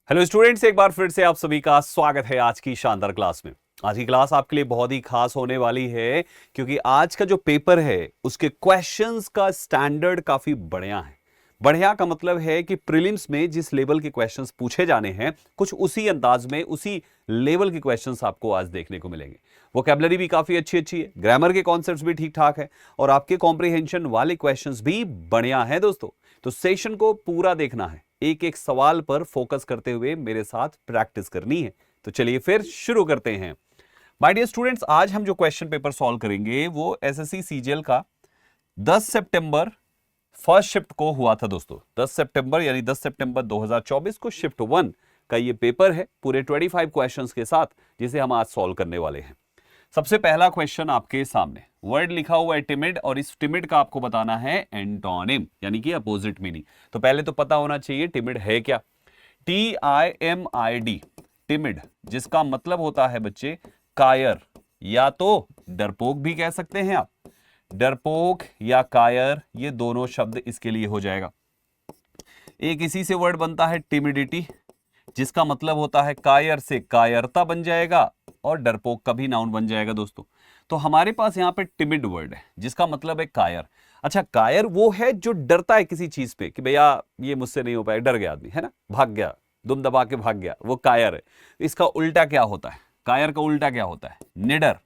Hello students, एक बार फिर से आप सभी का स्वागत है आज की शानदार क्लास में। आज की क्लास आपके लिए बहुत ही खास होने वाली है क्योंकि आज का जो पेपर है उसके क्वेश्चंस का स्टैंडर्ड काफी बढ़िया है। बढ़िया का मतलब है कि प्रीलिम्स में जिस लेवल के क्वेश्चंस पूछे जाने हैं कुछ उसी अंदाज में उसी लेवल के क्वेश्चंस आपको आज देखने को मिलेंगे। वोकैबुलरी भी काफी अच्छी अच्छी है, ग्रामर के कॉन्सेप्ट्स भी ठीक ठाक है और आपके कॉम्प्रिहेंशन वाले क्वेश्चंस भी बढ़िया है दोस्तों। तो सेशन को पूरा देखना है, एक एक सवाल पर फोकस करते हुए मेरे साथ प्रैक्टिस करनी है। तो चलिए फिर शुरू करते हैं। माय डियर स्टूडेंट्स, आज हम जो क्वेश्चन पेपर सॉल्व करेंगे वो एसएससी सीजीएल का 10 सितंबर फर्स्ट शिफ्ट को हुआ था दोस्तों। 10 सितंबर यानी 10 सितंबर 2024 को शिफ्ट 1 का ये पेपर है पूरे 25 क्वेश्चंस के साथ, जिसे हम आज सॉल्व करने वाले हैं। सबसे पहला क्वेश्चन आपके सामने वर्ड लिखा हुआ है टिमिड, और इस टिमिड का आपको बताना है एंटोनिम यानी कि अपोजिट मीनिंग। तो पहले तो पता होना चाहिए टिमिड है क्या। TIMID, टिमिड, जिसका मतलब होता है बच्चे कायर, या तो डरपोक भी कह सकते हैं आप। डरपोक या कायर, ये दोनों शब्द इसके लिए हो जाएगा। एक इसी से वर्ड बनता है टिमिडिटी, जिसका मतलब होता है कायर से कायरता बन जाएगा और डरपोक का भी नाउन बन जाएगा दोस्तों। तो हमारे पास यहां पे टिमिड वर्ड है जिसका मतलब है कायर। अच्छा, कायर वो है जो डरता है किसी चीज पे कि भैया ये मुझसे नहीं हो पाएगा, डर गया आदमी, है ना, भाग गया, दुम दबा के भाग गया, वो कायर है। इसका उल्टा क्या होता है? कायर का उल्टा क्या होता है? निडर।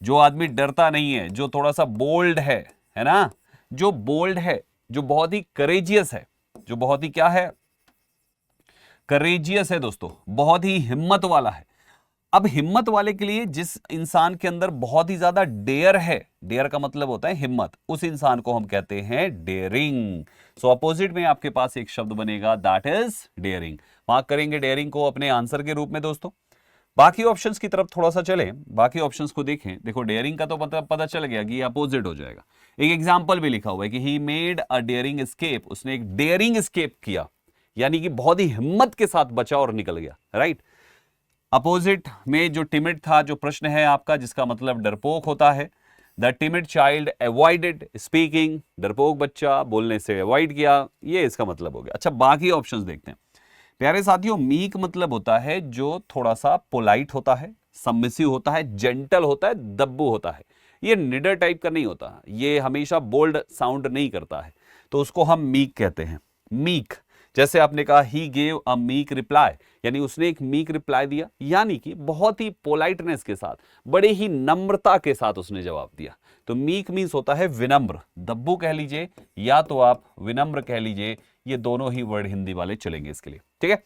जो आदमी डरता नहीं है, जो थोड़ा सा बोल्ड है ना, जो बोल्ड है, जो बहुत ही करेजियस है, जो बहुत ही क्या है, करेजियस है दोस्तों, बहुत ही हिम्मत वाला है। अब हिम्मत वाले के लिए जिस इंसान के अंदर बहुत ही ज्यादा डेयर है, डेयर का मतलब होता है हिम्मत, उस इंसान को हम कहते हैं डेयरिंग। सो अपोजिट में आपके पास एक शब्द बनेगा, दैट इज डेयरिंग। मार्क करेंगे डेयरिंग को अपने आंसर के रूप में दोस्तों। बाकी ऑप्शंस की तरफ थोड़ा सा चलें, बाकी ऑप्शंस को देखें। देखो डेयरिंग का तो पता चल गया कि अपोजिट हो जाएगा। एक एग्जाम्पल भी लिखा हुआ है कि he made a dairying escape, उसने एक डेयरिंग एस्केप किया, यानी कि बहुत ही हिम्मत के साथ बचा और निकल गया, राइट। अपोजिट में जो टिमिड था, जो प्रश्न है आपका, जिसका मतलब डरपोक होता है, the timid child avoided speaking, डरपोक बच्चा बोलने से अवॉइड किया, ये इसका मतलब हो गया। अच्छा, बाकी ऑप्शंस देखते हैं प्यारे साथियों। मीक मतलब होता है जो थोड़ा सा पोलाइट होता है, सबमिसिव होता है, जेंटल होता है, दब्बू होता है। ये निडर टाइप का नहीं होता, ये हमेशा बोल्ड साउंड नहीं करता है, तो उसको हम मीक कहते हैं। मीक, जैसे आपने कहा he gave a meek reply, यानी उसने एक मीक रिप्लाई दिया, यानी कि बहुत ही पोलाइटनेस के साथ, बड़े ही नम्रता के साथ उसने जवाब दिया। तो मीक मीन्स होता है विनम्र, दब्बू कह लीजिए या तो आप विनम्र कह लीजिए, ये दोनों ही वर्ड हिंदी वाले चलेंगे इसके लिए, ठीक है।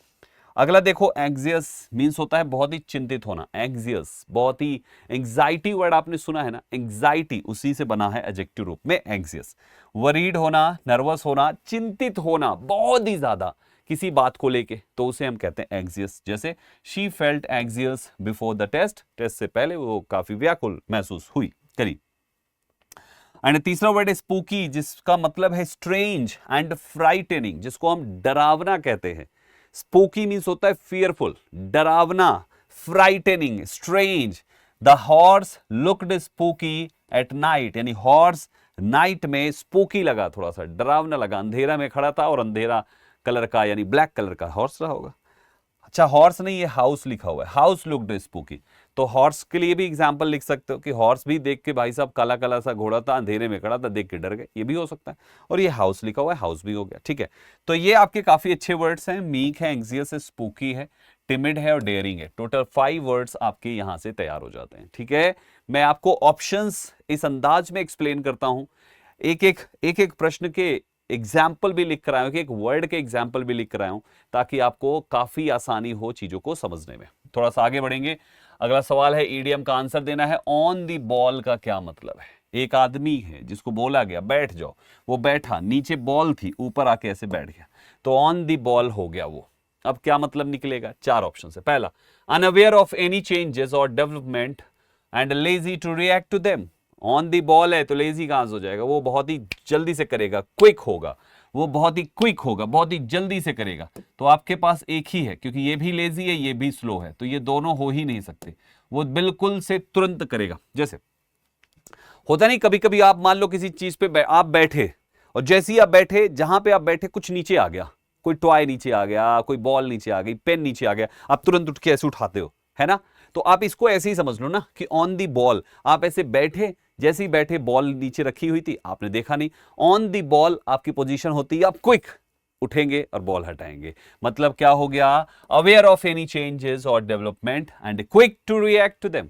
अगला देखो, एंग्जियस मीन्स होता है बहुत ही चिंतित होना। एंग्जियस, बहुत ही, एंग्जाइटी वर्ड आपने सुना है ना, एंग्जाइटी उसी से बना है एडजेक्टिव रूप में एंग्जियस। वरीड होना, नर्वस होना, चिंतित होना बहुत ही ज्यादा किसी बात को लेके, तो उसे हम कहते हैं एंग्जियस। जैसे she felt anxious before the test, test से पहले वो काफी व्याकुल महसूस हुई करी। एंड तीसरा वर्ड है स्पूकी, जिसका मतलब है स्ट्रेंज एंड फ्राइटनिंग, जिसको हम डरावना कहते हैं। स्पूकी मीन्स होता है फियरफुल, डरावना, frightening, strange. The horse looked spooky at night, यानी हॉर्स नाइट में स्पूकी लगा, थोड़ा सा डरावना लगा, अंधेरा में खड़ा था और अंधेरा कलर का यानी ब्लैक कलर का हॉर्स रहा होगा। अच्छा, हॉर्स नहीं, ये हाउस लिखा हुआ है, हाउस लुक्ड स्पूकी। तो हॉर्स के लिए भी एग्जांपल लिख सकते हो कि हॉर्स भी देख के भाई साहब काला काला सा घोड़ा था, अंधेरे में खड़ा था, देख के डर गए, ये भी हो सकता है। और ये हाउस लिखा हुआ है, हाउस भी हो गया, ठीक है। तो ये आपके काफी अच्छे वर्ड्स हैं, मीक है, एंग्जियस है, स्पूकी है, टिमिड है और डेयरिंग है। टोटल 5 वर्ड्स आपके यहां से तैयार हो जाते हैं, ठीक है। मैं आपको ऑप्शंस इस अंदाज में एक्सप्लेन करता हूं, एक एक प्रश्न के एग्जाम्पल भी लिख कर आया हूं, एक वर्ड के एग्जाम्पल भी लिख कर आया हूं, ताकि आपको काफी आसानी हो चीजों को समझने में। थोड़ा सा आगे बढ़ेंगे। अगला सवाल है, ईडीएम का आंसर देना है। ऑन द बॉल का क्या मतलब है? एक आदमी है जिसको बोला गया बैठ जाओ, वो बैठा, नीचे बॉल थी, ऊपर आके ऐसे बैठ गया, तो ऑन द बॉल हो गया वो। अब क्या मतलब निकलेगा? 4 ऑप्शन है। पहला, अनअवेयर ऑफ एनी चेंजेस और development and lazy to react to them. On the ball है तो लेजी कहां से हो जाएगा, वो बहुत ही जल्दी से करेगा, क्विक होगा, वो बहुत ही क्विक होगा, बहुत ही जल्दी से करेगा। तो आपके पास एक ही है, क्योंकि ये भी लेजी है, ये भी स्लो है, तो ये दोनों हो ही नहीं सकते। वो बिल्कुल से तुरंत करेगा। जैसे होता नहीं, कभी कभी आप मान लो किसी चीज पे आप बैठे, और जैसे ही आप बैठे, जहां पे आप बैठे कुछ नीचे आ गया, कोई टॉय नीचे आ गया, कोई बॉल नीचे आ गई, पेन नीचे आ गया, आप तुरंत उठ के ऐसे उठाते हो, है ना। तो आप इसको ऐसे ही समझ लो ना कि ऑन दी बॉल, आप ऐसे बैठे, जैसे ही बैठे बॉल नीचे रखी हुई थी, आपने देखा नहीं, ऑन दी बॉल आपकी पोजीशन होती है, आप क्विक उठेंगे और बॉल हटाएंगे। मतलब क्या हो गया, अवेयर ऑफ एनी चेंजेस और development and quick to react to them,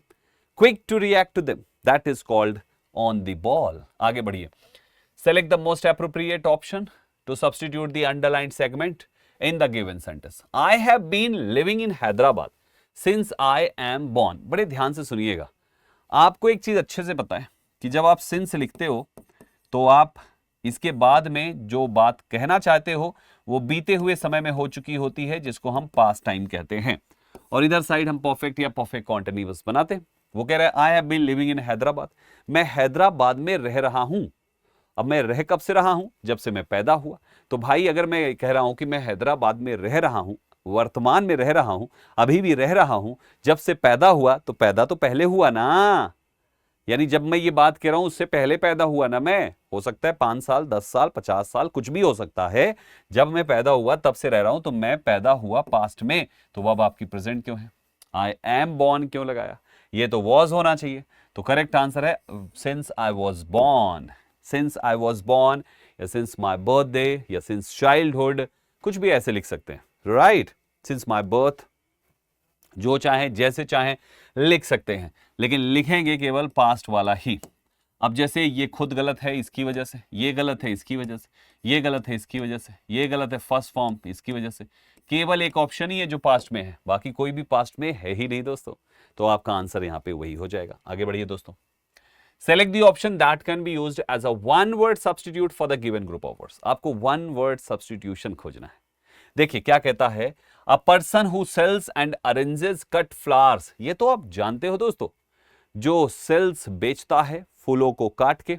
quick to react to them, that is called on the ball. आगे बढ़िए, select the most appropriate option to substitute the underlined segment in the given sentence. I have been living in Hyderabad since I am born. बड़े ध्यान से सुनिएगा, आपको एक चीज अच्छे से पता है कि जब आप सिंस लिखते हो तो आप इसके बाद में जो बात कहना चाहते हो वो बीते हुए समय में हो चुकी होती है, जिसको हम पास्ट टाइम कहते हैं, और इधर साइड हम परफेक्ट या परफेक्ट कॉन्टिन्यूअस बनाते हैं। वो कह रहा है I have been living in Hyderabad, मैं हैदराबाद में रह रहा हूं। अब मैं रह कब से रहा हूं, जब से मैं पैदा हुआ। तो भाई अगर मैं कह रहा हूं कि मैं हैदराबाद में रह रहा हूं, वर्तमान में रह रहा हूं, अभी भी रह रहा हूं, जब से पैदा हुआ, तो पैदा तो पहले हुआ ना, यानी जब मैं ये बात कह रहा हूं उससे पहले पैदा हुआ ना मैं। हो सकता है 5 साल, 10 साल, 50 साल, कुछ भी हो सकता है। जब मैं पैदा हुआ तब से रह रहा हूं, तो मैं पैदा हुआ पास्ट में, तो अब आपकी प्रेजेंट क्यों है, आई एम बॉर्न क्यों लगाया, ये तो वॉज होना चाहिए। तो करेक्ट आंसर है since I was born, since I was born, या सिंस माई बर्थडे, या सिंस चाइल्डहुड, कुछ भी ऐसे लिख सकते हैं, राइट। सिंस माई बर्थ, जो चाहे जैसे चाहे लिख सकते हैं, लेकिन लिखेंगे केवल पास्ट वाला ही। अब जैसे ये खुद गलत है इसकी वजह से, ये गलत है इसकी वजह से, ये गलत है इसकी वजह से, ये गलत है फर्स्ट फॉर्म इसकी वजह से, केवल एक ऑप्शन ही है जो पास्ट में है, बाकी कोई भी पास्ट में है ही नहीं दोस्तों। तो आपका आंसर यहां पे वही हो जाएगा। आगे बढ़िए दोस्तों, select the option that can be used as a one word substitute for the given group of words. आपको वन वर्ड सब्स्टिट्यूशन खोजना है। देखिए क्या कहता है, a person who sells and arranges cut flowers. ये तो आप जानते हो दोस्तों, जो सेल्स बेचता है फूलों को काट के,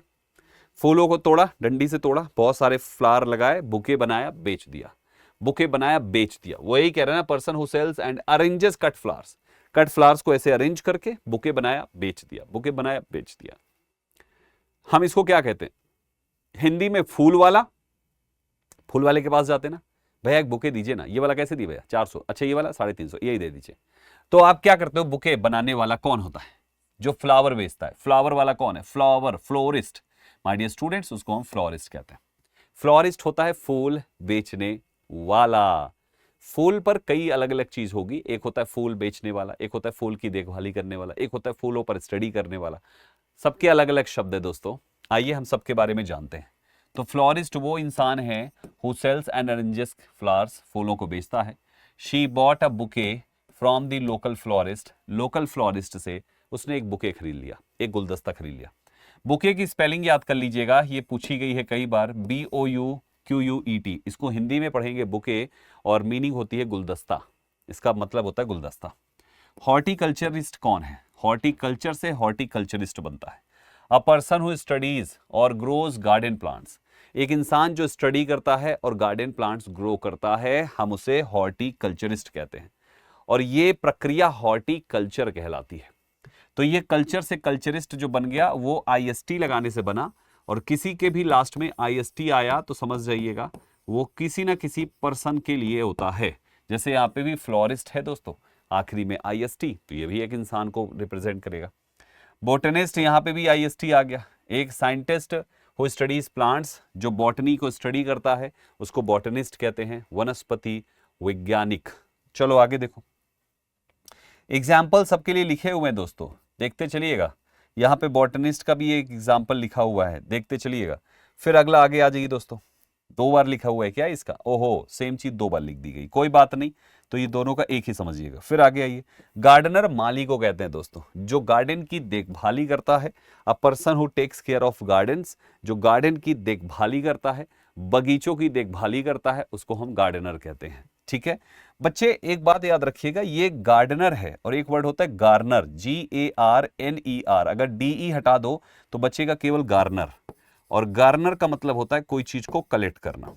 फूलों को तोड़ा, डंडी से तोड़ा, बहुत सारे फ्लावर लगाए, बुके बनाया, बेच दिया, बुके बनाया, बेच दिया। वही कह रहे हैं ना, person who sells and arranges cut flowers, cut flowers को ऐसे अरेंज करके बुके बनाया, बेच दिया, बुके बनाया, बेच दिया। हम इसको क्या कहते हैं हिंदी में, फूल वाला। फूल वाले के पास जाते ना, भैया एक बुके दीजिए ना, ये वाला कैसे दी भैया, 400, अच्छा ये वाला 350, यही दे दीजिए। तो आप क्या करते हो, बुके बनाने वाला कौन होता है, जो फ्लावर बेचता है। फ्लावर वाला कौन है, flower, florist. My dear students, उसको हम फ्लोरिस्ट कहते हैं। फ्लोरिस्ट होता है फूल बेचने वाला। फूल पर कई अलग अलग चीज होगी, एक होता है फूल बेचने वाला, एक होता है फूल की देखभाली करने वाला, एक होता है फूलों पर स्टडी करने वाला। सबके अलग अलग शब्द है दोस्तों, आइए हम सबके बारे में जानते हैं। तो फ्लोरिस्ट वो इंसान है who sells and arranges flowers, फूलों को बेचता है। She bought a bouquet from the local florist, local florist से उसने एक बुके खरीद लिया, एक गुलदस्ता खरीद लिया। बुके की स्पेलिंग याद कर लीजिएगा, ये पूछी गई है कई बार, BOUQUET। इसको हिंदी में पढ़ेंगे बुके, और मीनिंग होती है गुलदस्ता, इसका मतलब होता है गुलदस्ता। हॉर्टिकल्चरिस्ट कौन है, हॉर्टिकल्चर से हॉर्टिकल्चरिस्ट बनता है। अ पर्सन हु स्टडीज और ग्रोज गार्डन प्लांट्स, एक इंसान जो स्टडी करता है और गार्डन प्लांट्स ग्रो करता है, हम उसे हॉर्टिकल्चरिस्ट कहते हैं। और ये प्रक्रिया हॉर्टिकल्चर कहलाती है। तो ये कल्चर से कल्चरिस्ट जो बन गया वो IST लगाने से बना, और किसी के भी लास्ट में IST आया तो समझ जाइएगा वो किसी ना किसी पर्सन के लिए होता है। जैसे यहाँ पे भी फ्लोरिस्ट है दोस्तों, आखिरी में IST, तो ये भी एक इंसान को रिप्रेजेंट करेगा। बोटनिस्ट, यहाँ पे भी IST आ गया। एक साइंटिस्ट हु स्टडीज प्लांट्स, जो बॉटनी को स्टडी करता है, उसको बॉटनिस्ट कहते हैं, वनस्पति वैज्ञानिक। चलो आगे देखो, एग्जाम्पल सबके लिए लिखे हुए हैं दोस्तों, देखते चलिएगा। यहाँ पे बॉटनिस्ट का भी एक एग्जाम्पल लिखा हुआ है, देखते चलिएगा। फिर अगला आगे आ जाइए दोस्तों, 2 बार लिखा हुआ है क्या इसका, ओहो सेम चीज 2 बार लिख दी गई, कोई बात नहीं, तो ये दोनों का एक ही समझिएगा। फिर आगे आइए, गार्डनर माली को कहते हैं दोस्तों, जो गार्डन की देखभाली करता है। A person who takes care of gardens, जो गार्डन की देखभाली करता है, बगीचों की देखभाली करता है, उसको हम गार्डनर कहते हैं। ठीक है बच्चे, एक बात याद रखिएगा, ये गार्डनर है और एक वर्ड होता है गार्नर, GARNER। अगर DE हटा दो तो बचेगा केवल गार्नर, और गार्नर का मतलब होता है कोई चीज को कलेक्ट करना।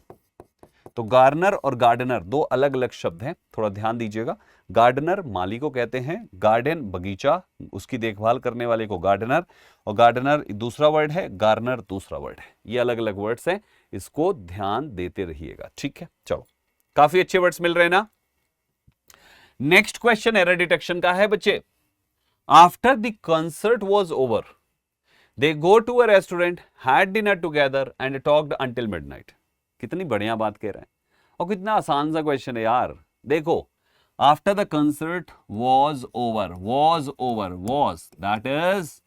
तो गार्नर और गार्डनर 2 अलग अलग शब्द हैं, थोड़ा ध्यान दीजिएगा। गार्डनर माली को कहते हैं, गार्डन बगीचा, उसकी देखभाल करने वाले को गार्डनर, और गार्डनर दूसरा वर्ड है, गार्नर दूसरा वर्ड है। ये अलग अलग वर्ड्स हैं, इसको ध्यान देते रहिएगा। ठीक है, चलो काफी अच्छे वर्ड्स मिल रहे हैं ना। नेक्स्ट क्वेश्चन एरर डिटेक्शन का है बच्चे। After the concert was over they go to a restaurant, had dinner together and talked until midnight. कितनी बढ़िया बात कह रहे हैं और कितना आसान सा क्वेश्चन है यार। देखो, after the concert was over, was that is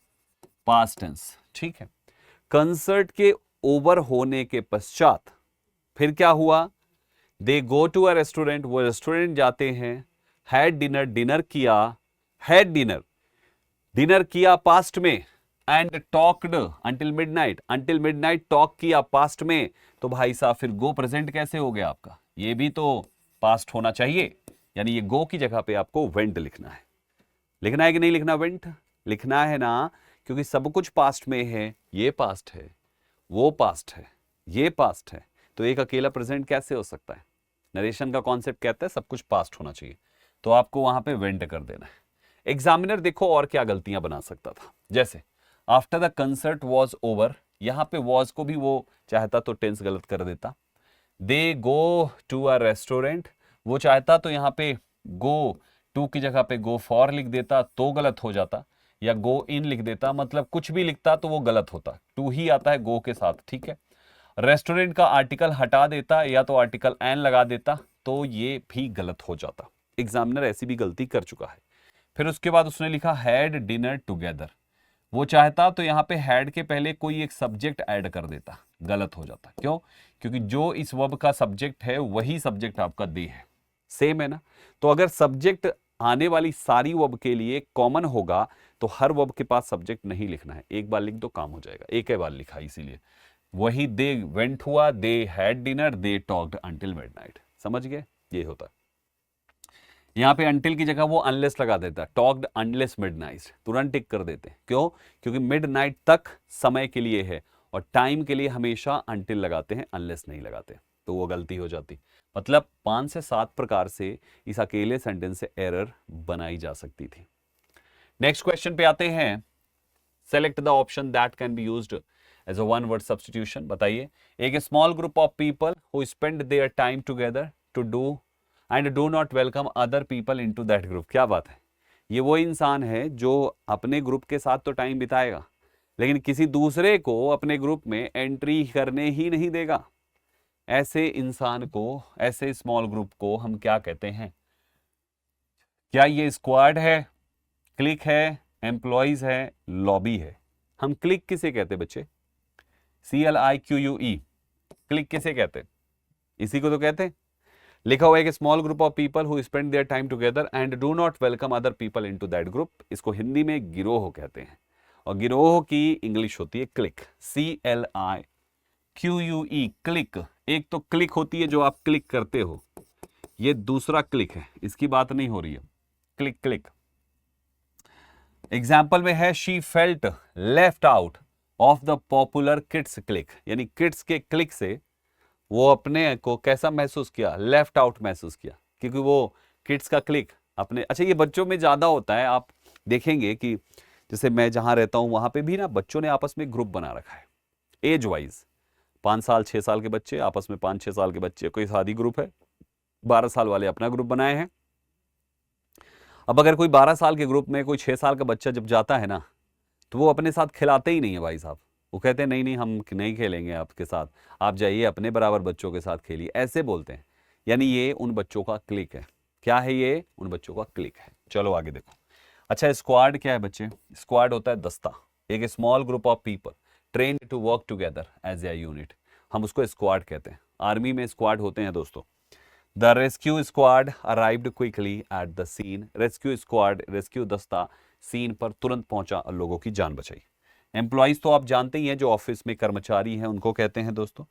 past tense, ठीक है। कंसर्ट के ओवर होने के पश्चात फिर क्या हुआ, दे गो टू अ रेस्टोरेंट, वो रेस्टोरेंट जाते हैं, हैड डिनर, डिनर किया, हैड डिनर, डिनर किया पास्ट में, and talked until midnight, until midnight talk किया पास्ट में। तो भाई साहब फिर गो प्रेजेंट कैसे हो गया आपका, ये भी तो पास्ट होना चाहिए, यानी ये गो की जगह पे आपको वेंट लिखना है। लिखना है कि नहीं लिखना वेंट? लिखना है ना, क्योंकि सब कुछ पास्ट में है, ये पास्ट है, वो पास्ट है, ये पास्ट है, तो एक अकेला प्रेजेंट कैसे हो सकता है? नरेशन का कॉन्सेप्ट कहता है सब कुछ पास्ट होना चाहिए, तो आपको वहां पे वेंट कर देना है। एग्जामिनर देखो और क्या गलतियां बना सकता था, जैसे after the concert was over, यहां पे वॉज को भी वो चाहता तो टेंस गलत कर देता। दे गो टू अ रेस्टोरेंट, वो चाहता तो यहां पे गो टू की जगह पे गो फॉर लिख देता तो गलत हो जाता, या गो इन लिख देता, मतलब कुछ भी लिखता तो वो गलत होता। टू ही आता है गो के साथ, ठीक है। रेस्टोरेंट का आर्टिकल हटा देता या तो आर्टिकल एन लगा देता तो ये भी गलत हो जाता। एग्जामिनर ऐसी भी गलती कर चुका है। फिर उसके बाद उसने लिखा हैड डिनर टुगेदर, वो चाहता तो यहां पे हैड के पहले कोई एक सब्जेक्ट ऐड कर देता, गलत हो जाता। क्यों? क्योंकि जो इस वर्ब का सब्जेक्ट है वही सब्जेक्ट आपका दे है, सेम है ना। तो अगर सब्जेक्ट आने वाली सारी वर्ब के लिए कॉमन होगा तो हर वर्ब के पास सब्जेक्ट नहीं लिखना है, एक बार लिख दो काम हो जाएगा। एक ही बार लिखा, इसीलिए वही दे वेंट हुआ, they had dinner, they talked until midnight. समझ गए? ये होता है। यहां पे अंटिल की जगह वो अनलेस लगा देता, टॉक्ड अनलेस मिडनाइट, तुरंत टिक कर देते। क्यों? क्योंकि मिडनाइट तक समय के लिए है और टाइम के लिए हमेशा अंटिल लगाते हैं, अनलेस नहीं लगाते, तो वो गलती हो जाती। मतलब 5 से 7 प्रकार से इस अकेले सेंटेंस से एरर बनाई जा सकती थी। नेक्स्ट क्वेश्चन पे आते हैं। Select the option that can be used as a one word substitution. बताइए, एक small group of people who spend their time together to do and do not welcome other people into that group. क्या बात है, ये वो इंसान है जो अपने ग्रुप के साथ तो टाइम बिताएगा लेकिन किसी दूसरे को अपने ग्रुप में एंट्री करने ही नहीं देगा। ऐसे इंसान को, ऐसे स्मॉल ग्रुप को हम क्या कहते हैं? क्या ये स्क्वाड है, क्लिक है, एम्प्लॉइज है, लॉबी है? हम क्लिक किसे कहते बच्चे? CLIQUE, क्लिक किसे कहते? इसी को तो कहते। लिखा हुआ है कि small group of people who spend their time together and do not welcome other people into that group. इसको हिंदी में गिरोह कहते हैं और गिरोह की इंग्लिश होती है क्लिक, CLIQUE, क्लिक। एक तो क्लिक होती है जो आप क्लिक करते हो, ये दूसरा क्लिक है, इसकी बात नहीं हो रही है। Click click. एग्जाम्पल में है she felt left out of the popular kids click, यानी किड्स के क्लिक से वो अपने को कैसा महसूस किया? लेफ्ट आउट महसूस किया, क्योंकि वो किड्स का क्लिक अपने। अच्छा, ये बच्चों में ज्यादा होता है, आप देखेंगे कि जैसे मैं जहां रहता हूं वहां पे भी ना बच्चों ने आपस में ग्रुप बना रखा है एज वाइज। 5 साल 6 साल के बच्चे आपस में, 5-6 साल के बच्चे कोई शादी ग्रुप है, 12 साल वाले अपना ग्रुप बनाए हैं। अब अगर कोई 12 साल के ग्रुप में कोई 6 साल का बच्चा जब जाता है ना तो वो अपने साथ खिलाते ही नहीं है भाई साहब। वो कहते हैं नहीं नहीं हम नहीं खेलेंगे आपके साथ, आप जाइए अपने बराबर बच्चों के साथ खेलिए, ऐसे बोलते हैं। यानी ये उन बच्चों का क्लिक है। क्या है ये? उन बच्चों का क्लिक है। चलो आगे देखो। अच्छा, स्क्वाड क्या है बच्चे? स्क्वाड होता है दस्ता, एक small group of people trained to work together as a unit, हम उसको स्क्वाड कहते हैं। आर्मी में स्क्वाड होते हैं दोस्तों। The rescue squad arrived quickly at the scene, rescue squad, rescue दस्ता सीन पर तुरंत पहुंचा और लोगों की जान बचाई। एम्प्लॉइज तो आप जानते ही हैं, जो ऑफिस में कर्मचारी हैं उनको कहते हैं दोस्तों।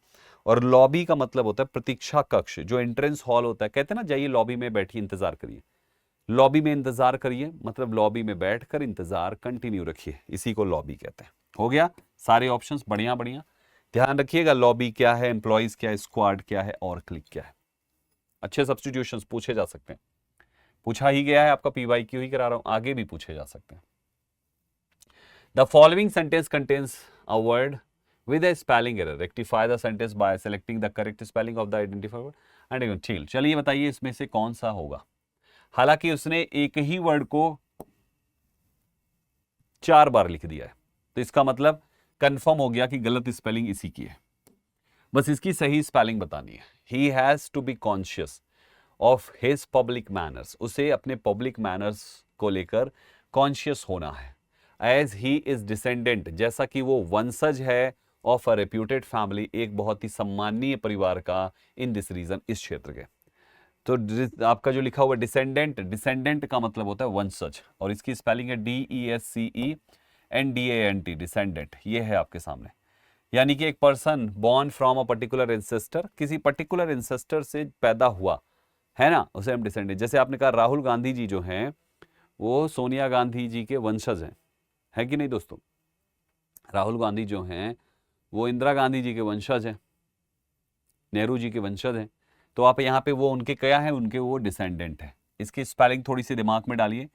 और लॉबी का मतलब होता है प्रतीक्षा कक्ष, जो एंट्रेंस हॉल होता है। कहते हैं ना जाइए लॉबी में बैठिए इंतजार करिए, लॉबी में इंतजार करिए मतलब लॉबी में बैठकर इंतजार कंटिन्यू रखिए, इसी को लॉबी कहते हैं। हो गया सारे ऑप्शंस, बढ़िया बढ़िया। ध्यान रखिएगा, लॉबी क्या है, एम्प्लॉइज क्या है, स्क्वाड क्या है और क्लिक क्या है। अच्छे सब्स्टिट्यूशंस पूछे जा सकते हैं, पूछा ही गया है, आपका PYQ ही करा रहा हूं, आगे भी पूछे जा सकते हैं। The following sentence contains a word with a spelling error. Rectify the sentence by selecting the correct spelling of the identified word and चील। चलिए बताइए इसमें से कौन सा होगा। हालांकि उसने एक ही वर्ड को 4 बार लिख दिया है, तो इसका मतलब कंफर्म हो गया कि गलत स्पेलिंग इसी की है। बस इसकी सही स्पेलिंग बतानी है। He has to be conscious of his public manners, उसे अपने पब्लिक मैनर्स को लेकर कॉन्शियस होना है। एज ही इज डिसेंडेंट, जैसा कि वो वंशज है ऑफ अ रेप्यूटेड फैमिली, एक बहुत ही सम्मानीय परिवार का, इन दिस रीजन, इस क्षेत्र के। तो आपका जो लिखा हुआ डिसेंडेंट, डिसेंडेंट का मतलब होता है वंशज, और इसकी स्पेलिंग है DESCENDANT, डिसेंडेंट। ये है आपके सामने। यानी कि एक person born from a particular ancestor, किसी पर्टिकुलर इंसेस्टर से पैदा हुआ है ना, उसे हम डिसेंडेंट। जैसे आपने कहा राहुल गांधी जी जो हैं वो सोनिया गांधी जी के वंशज हैं, है कि नहीं दोस्तों। राहुल गांधी जो हैं वो इंदिरा गांधी जी के वंशज हैं, नेहरू जी के वंशज हैं। तो आप यहाँ पे वो उनके क्या है, उनके वो डिसेंडेंट है। इसकी स्पेलिंग थोड़ी सी दिमाग में डालिए,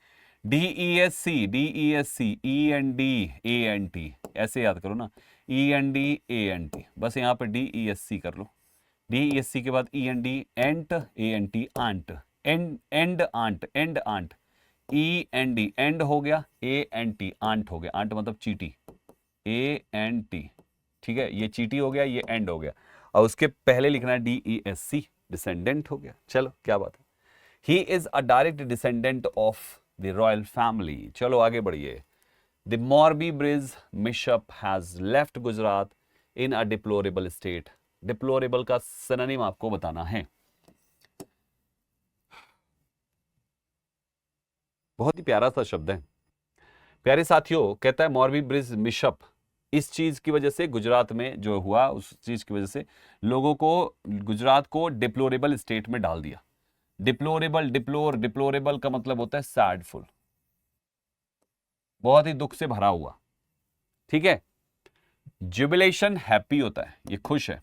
DESCENDANT, ऐसे याद करो ना, ENDANT, बस यहाँ पे DESC कर लो। DESC के बाद END, ant, ANT, aunt, and aunt, and aunt, END, end हो गया, ANT, आंट हो गया, आंट मतलब चीटी, ANT, ठीक है, ये चीटी हो गया, ये एंड हो गया, और उसके पहले लिखना है DESC, डिसेंडेंट हो गया। चलो क्या बात है। He is a direct descendant of the royal family. चलो आगे बढ़िए। The Morbi bridge mishap has left Gujarat in a deplorable state. Deplorable का सिनोनिम आपको बताना है। बहुत ही प्यारा सा शब्द है प्यारे साथियों। कहता है मोरबी ब्रिज मिशप, इस चीज की वजह से गुजरात में जो हुआ, उस चीज की वजह से लोगों को, गुजरात को डिप्लोरेबल स्टेट में डाल दिया। डिप्लोरेबल, डिप्लोरेबल का मतलब होता है सैडफुल, बहुत ही दुख से भरा हुआ, ठीक है। जुबिलेशन हैप्पी होता है, ये खुश है।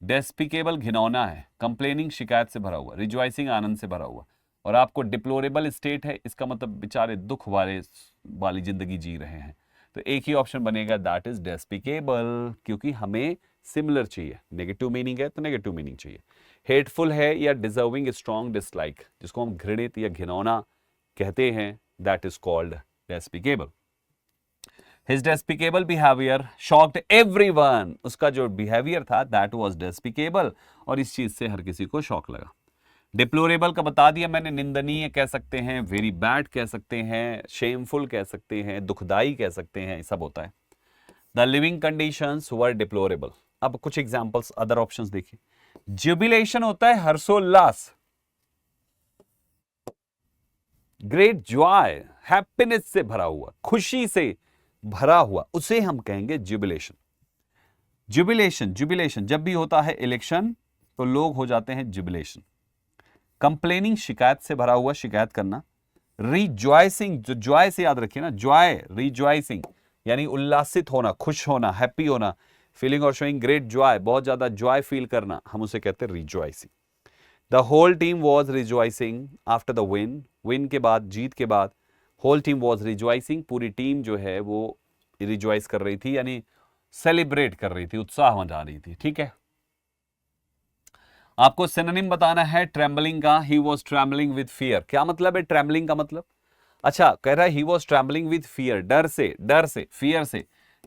डेस्पिकेबल घिनौना है, कंप्लेनिंग शिकायत से भरा हुआ, रिजॉइसिंग आनंद से भरा हुआ। और आपको डिप्लोरेबल स्टेट है, इसका मतलब बेचारे दुख वाली जिंदगी जी रहे हैं। तो एक ही ऑप्शन बनेगा, दैट इज डेस्पिकेबल, क्योंकि हमें सिमिलर चाहिए। नेगेटिव मीनिंग है तो नेगेटिव मीनिंग चाहिए। हेटफुल है या डिजर्विंग स्ट्रॉन्ग डिसलाइक, जिसको हम घृणित या घिनौना कहते हैं, that is called despicable. His despicable behavior shocked everyone, उसका जो बिहेवियर था that was despicable, और इस चीज से हर किसी को शॉक लगा। डिप्लोरेबल का बता दिया मैंने, निंदनीय कह सकते हैं, वेरी बैड कह सकते हैं, शेमफुल कह सकते हैं, दुखदाई कह सकते हैं, सब होता है। The living conditions were deplorable. अब कुछ एग्जांपल्स, अदर ऑप्शंस देखिए। जुबिलेशन होता है हर्षोल्लास, ग्रेट जॉय, हैप्पीनेस से भरा हुआ, खुशी से भरा हुआ, उसे हम कहेंगे जुबिलेशन। जुबिलेशन, जुबिलेशन जब भी होता है इलेक्शन तो लोग हो जाते हैं जुबिलेशन। कंप्लेनिंग, शिकायत से भरा हुआ, शिकायत करना। रिजॉइसिंग, जो जॉय से याद रखिए ना, जॉय, रिजॉइसिंग यानी उल्लासित होना, खुश होना, हैप्पी होना। फीलिंग और शोइंग ग्रेट जॉय, बहुत ज्यादा जॉय फील करना, हम उसे कहते हैं rejoicing. The whole team was rejoicing after the win, win के बाद, जीत के बाद, होल टीम वॉज रिजॉइसिंग, पूरी टीम जो है वो रिजॉइस कर रही थी, यानी सेलिब्रेट कर रही थी, उत्साह मना रही थी, ठीक है। आपको सिनोनिम बताना है ट्रेम्बलिंग का। He was trembling with fear, क्या मतलब है ट्रेम्बलिंग का मतलब? अच्छा, कह रहा है he was trembling with fear, डर से, डर से, फियर से,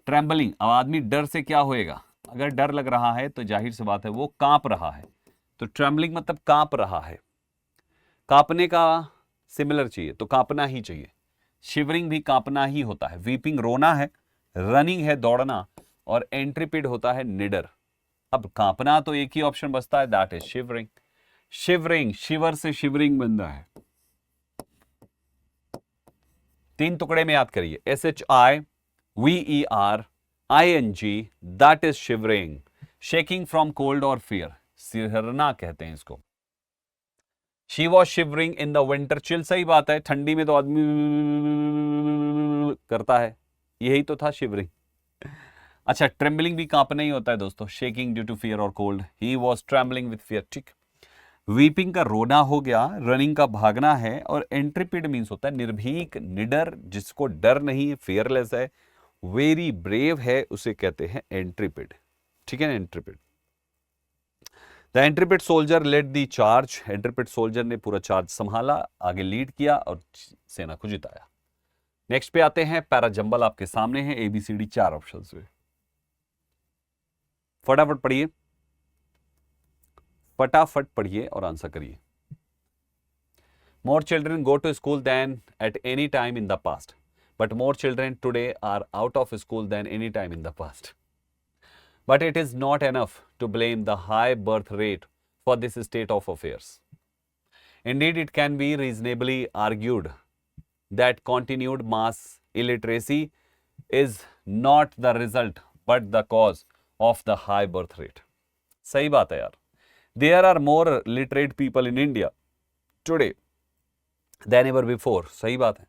ट्रेम्बलिंग। अब आदमी डर से क्या होएगा, अगर डर लग रहा है तो जाहिर सी बात है वो कांप रहा है। तो ट्रेम्बलिंग मतलब कांप रहा है, कांपने का सिमिलर चाहिए तो कांपना ही चाहिए। शिवरिंग भी कांपना ही होता है। वीपिंग रोना है, रनिंग है दौड़ना, और एंट्रीपिड होता है निडर। अब कांपना तो एक ही ऑप्शन बचता है, दैट इज शिवरिंग। शिवरिंग, शिवर से शिवरिंग बनता है। 3 टुकड़े में याद करिए, SHIVERING, that is shivering. Shaking from cold और फियर, सिहरना कहते हैं इसको। She was shivering in the winter chill, सही बात है, ठंडी में तो आदमी करता है, यही तो था शिवरिंग। अच्छा, ट्रेम्बलिंग भी कांपना ही होता है दोस्तों, शेकिंग ड्यू टू फियर और cold. He was trembling with fear, ठीक। वीपिंग का रोना हो गया, रनिंग का भागना है, और एंट्रीपिड मीन्स होता है निर्भीक, निडर, जिसको डर नहीं है, फियरलेस है, वेरी ब्रेव है, उसे कहते हैं एंट्रीपिड, ठीक है ना, intrepid. The intrepid soldier led the charge, intrepid soldier ने पूरा चार्ज संभाला, आगे लीड किया और सेना को जिताया। नेक्स्ट पे आते हैं, पैराजंबल आपके सामने है, ABCD 4 ऑप्शन में, फटाफट पढ़िए, फटाफट पढ़िए और आंसर करिए। More children go to school than at any time in the past, but more children today are out of school than any time in the past. But it is not enough to blame the high birth rate for this state of affairs. Indeed, it can be reasonably argued that continued mass illiteracy is not the result but the cause of the high birth rate. सही बात है यार, there are more literate people in India today than ever before, सही बात है,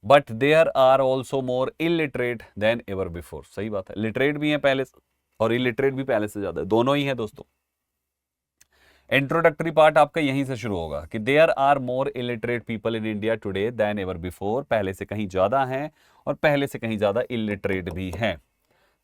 but there are also more illiterate than ever before, सही बात है, लिटरेट भी हैं पहले से और इलिटरेट भी पहले से ज्यादा है, दोनों ही हैं दोस्तों। इंट्रोडक्टरी पार्ट आपका यहीं से शुरू होगा कि there are more illiterate people in India today than ever before, पहले से कहीं ज्यादा हैं और पहले से कहीं ज्यादा इलिटरेट भी हैं।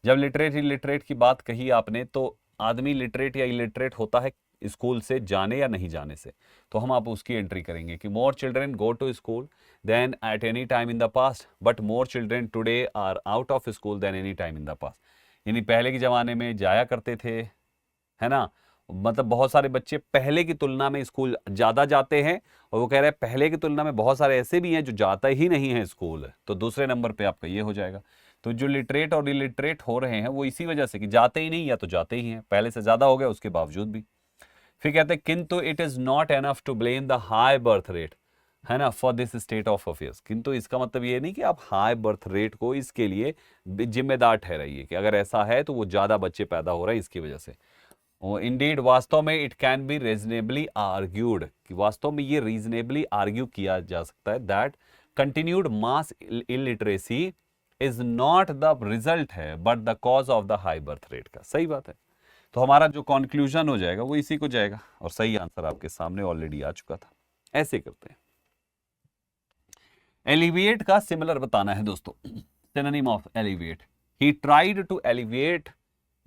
जब लिटरेट इलिटरेट की बात कही आपने तो आदमी लिटरेट या इलिटरेट होता है स्कूल से जाने या नहीं जाने से, तो हम आप उसकी एंट्री करेंगे कि more children go to school than at any time in the past, but more children today are out of school than any time in the past. यानी पहले के ज़माने में जाया करते थे, है ना, मतलब बहुत सारे बच्चे पहले की तुलना में स्कूल ज़्यादा जाते हैं, और वो कह रहे हैं पहले की तुलना में बहुत सारे ऐसे भी हैं जो जाता ही नहीं है स्कूल, तो दूसरे नंबर पे आपका ये हो जाएगा। तो जो लिटरेट और इलिटरेट हो रहे हैं वो इसी वजह से कि जाते ही नहीं या तो जाते ही हैं, पहले से ज़्यादा हो गया उसके बावजूद भी। फिर कहते हैं किंतु it is not enough to blame the high birth rate, है ना, for this state of affairs. किंतु इसका मतलब ये नहीं कि आप हाई बर्थ रेट को इसके लिए जिम्मेदार ठहराइए कि अगर ऐसा है तो वो ज़्यादा बच्चे पैदा हो रहे हैं इसकी वजह से। इंडीड, वास्तव में it can be reasonably argued, कि वास्तव में ये रीजनेबली आर्ग्यू किया जा सकता है that continued mass illiteracy is not the result है but the cause of the high birth rate का। सही बात है, तो हमारा जो कंक्लूजन हो जाएगा वो इसी को जाएगा, और सही आंसर आपके सामने ऑलरेडी आ चुका था। ऐसे करते हैं, एलिविएट का सिमिलर बताना है दोस्तों, synonym of alleviate, he tried to alleviate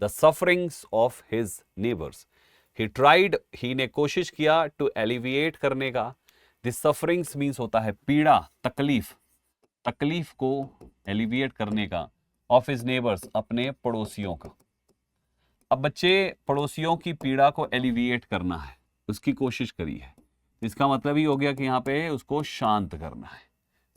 the sufferings of his neighbours. He tried, he ने कोशिश किया, टू एलिविएट करने का, द सफरिंग्स मीन्स होता है पीड़ा, तकलीफ, तकलीफ को एलिविएट करने का, ऑफ हिज नेबर्स अपने पड़ोसियों का। अब बच्चे पड़ोसियों की पीड़ा को एलिविएट करना है, उसकी कोशिश करी है, इसका मतलब ही हो गया कि यहाँ पे उसको शांत करना है।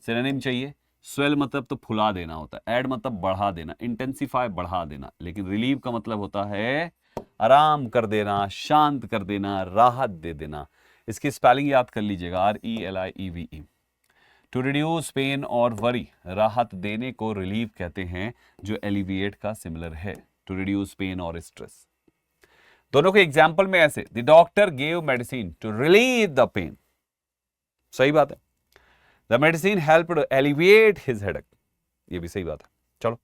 सिनोनिम चाहिए, स्वेल मतलब तो फुला देना होता है, ऐड मतलब बढ़ा देना, इंटेंसिफाई बढ़ा देना, लेकिन रिलीव का मतलब होता है आराम कर देना, शांत कर देना, राहत दे देना। इसकी स्पेलिंग याद कर लीजिएगा, RELIEVE। टू रिड्यूस पेन और वरी, राहत देने को रिलीव कहते हैं, जो एलिविएट का सिमिलर है, टू रिड्यूस पेन और स्ट्रेस। दोनों के एग्जाम्पल में ऐसे, the doctor gave medicine to relieve the pain, सही बात है, the medicine helped alleviate his headache, ये भी सही बात है। चलो,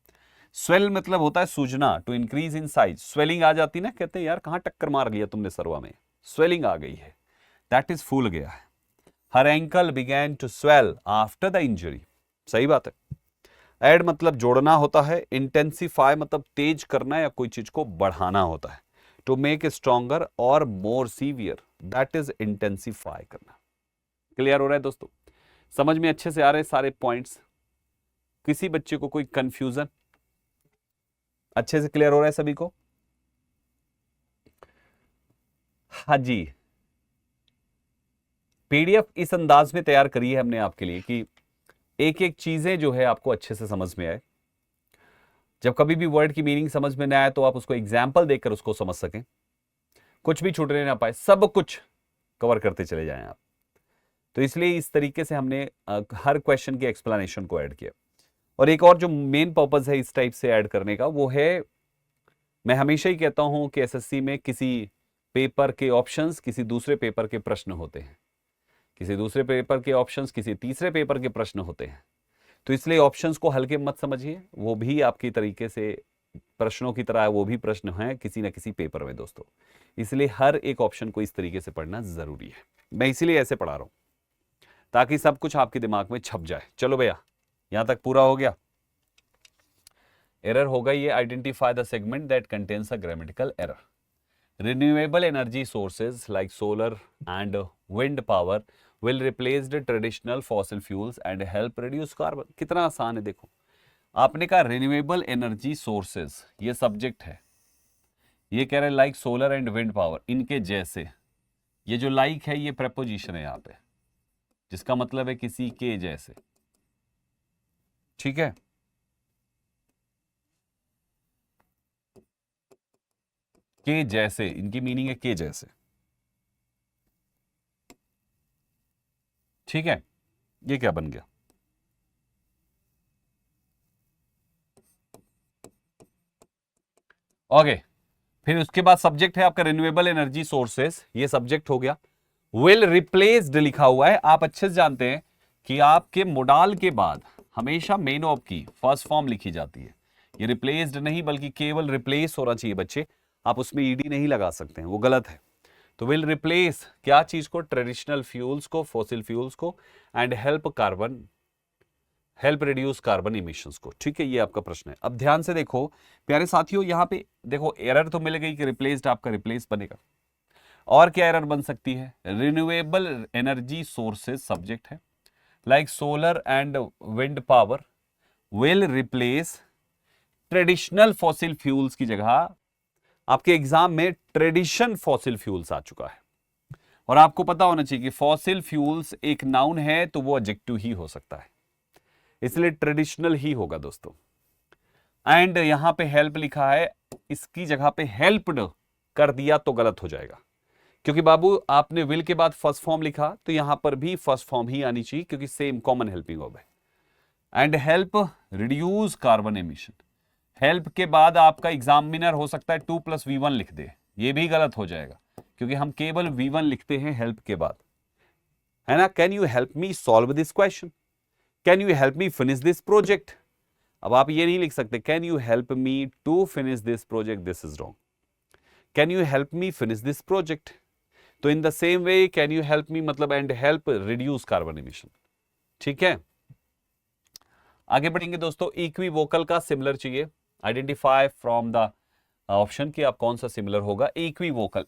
स्वेल मतलब होता है सूजना, to increase in size, swelling आ जाती ना, कहते हैं यार कहां टक्कर मार लिया तुमने सरवा में, स्वेलिंग आ गई है, दैट इज फूल गया है। Her ankle began to swell after the injury, सही बात है। ऐड मतलब जोड़ना होता है, इंटेंसिफाई मतलब तेज करना या कोई चीज को बढ़ाना होता है, टू मेक ए स्ट्रॉन्गर और मोर सीवियर, दैट इज इंटेंसिफाई करना। क्लियर हो रहा है दोस्तों, समझ में अच्छे से आ रहे हैं सारे पॉइंट्स? किसी बच्चे को कोई कंफ्यूजन? अच्छे से क्लियर हो रहा है सभी को? हाँ जी, पीडीएफ इस अंदाज में तैयार करी है हमने आपके लिए कि एक एक चीजें जो है आपको अच्छे से समझ में आए। जब कभी भी वर्ड की मीनिंग समझ में ना आए तो आप उसको एग्जाम्पल देखकर उसको समझ सकें, कुछ भी छूटने ना पाए, सब कुछ कवर करते चले जाएं आप। तो इसलिए इस तरीके से हमने हर क्वेश्चन के एक्सप्लेनेशन को ऐड किया। और एक और जो मेन पर्पज है इस टाइप से ऐड करने का, वो है, मैं हमेशा ही कहता हूं कि एसएससी में किसी पेपर के ऑप्शंस किसी दूसरे पेपर के प्रश्न होते हैं, किसी दूसरे पेपर के ऑप्शंस किसी तीसरे पेपर के प्रश्न होते हैं, तो इसलिए ऑप्शंस को हल्के मत समझिए, वो भी आपकी तरीके से प्रश्नों की तरह वो भी प्रश्न हैं किसी ना किसी पेपर में दोस्तों। इसलिए हर एक ऑप्शन को इस तरीके से पढ़ना जरूरी है, मैं इसीलिए ऐसे पढ़ा रहा हूं ताकि सब कुछ आपके दिमाग में छप जाए। चलो भैया, यहां तक पूरा हो गया। एरर होगा ये, identify the segment that contains a grammatical error. Renewable energy sources like solar and wind power will replace the traditional fossil fuels and help reduce carbon. कितना आसान है देखो, आपने कहा रिन्यूएबल एनर्जी सोर्सेज, ये सब्जेक्ट है, ये कह रहे हैं like solar and wind power, इनके जैसे। ये जो लाइक है ये प्रेपोजिशन है यहाँ पे, जिसका मतलब है किसी के जैसे, ठीक है। के जैसे, इनकी मीनिंग है के जैसे, ठीक है। ये क्या बन गया? ओके, फिर उसके बाद सब्जेक्ट है आपका रिन्यूएबल एनर्जी सोर्सेस, ये सब्जेक्ट हो गया। विल रिप्लेस्ड लिखा हुआ है, आप अच्छे से जानते हैं कि आपके मोडाल के बाद हमेशा मेन ऑफ की फर्स्ट फॉर्म लिखी जाती है। ये रिप्लेस्ड नहीं बल्कि केवल रिप्लेस होना चाहिए बच्चे, आप उसमें ईडी नहीं लगा सकते हैं, वो गलत है। तो विल रिप्लेस क्या चीज को? ट्रेडिशनल फ्यूल्स को, फॉसिल फ्यूल्स को, and help reduce carbon emissions को, ठीक है। ये आपका प्रश्न है। अब ध्यान से देखो प्यारे साथियों, यहां पे देखो एरर तो मिल गई कि रिप्लेस्ड आपका रिप्लेस बनेगा, और क्या एरर बन सकती है? रिन्यूएबल एनर्जी सोर्सेज सब्जेक्ट है, like solar and wind power will replace traditional fossil fuels की जगह आपके एग्जाम में ट्रेडिशन फॉसिल फ्यूल्स आ चुका है। और आपको पता होना चाहिए कि फॉसिल फ्यूल्स एक नाउन है तो वो एडजेक्टिव ही हो सकता है, इसलिए ट्रेडिशनल ही होगा दोस्तों। एंड यहां पे हेल्प लिखा है, इसकी जगह पे हेल्प्ड कर दिया तो गलत हो जाएगा, क्योंकि बाबू आपने विल के बाद फर्स्ट फॉर्म लिखा तो यहां पर भी फर्स्ट फॉर्म ही आनी चाहिए, क्योंकि सेम कॉमन हेल्पिंग वर्ब है। And help reduce carbon emission, help के बाद आपका एग्जामिनर हो सकता है 2+V1 लिख दे, ये भी गलत हो जाएगा, क्योंकि हम केवल V1 लिखते हैं हेल्प के बाद, है ना। Can you help me solve this question, can you help me finish this project. अब आप ये नहीं लिख सकते can you help me to finish this project, this is wrong. Can you help me finish this project, तो in the same way can you help me मतलब and help reduce carbon emission, ठीक है। आगे बढ़ेंगे दोस्तों, equivocal का similar चाहिए, identify from the option कि आप कौन सा सिमिलर होगा। इक्विवोकल,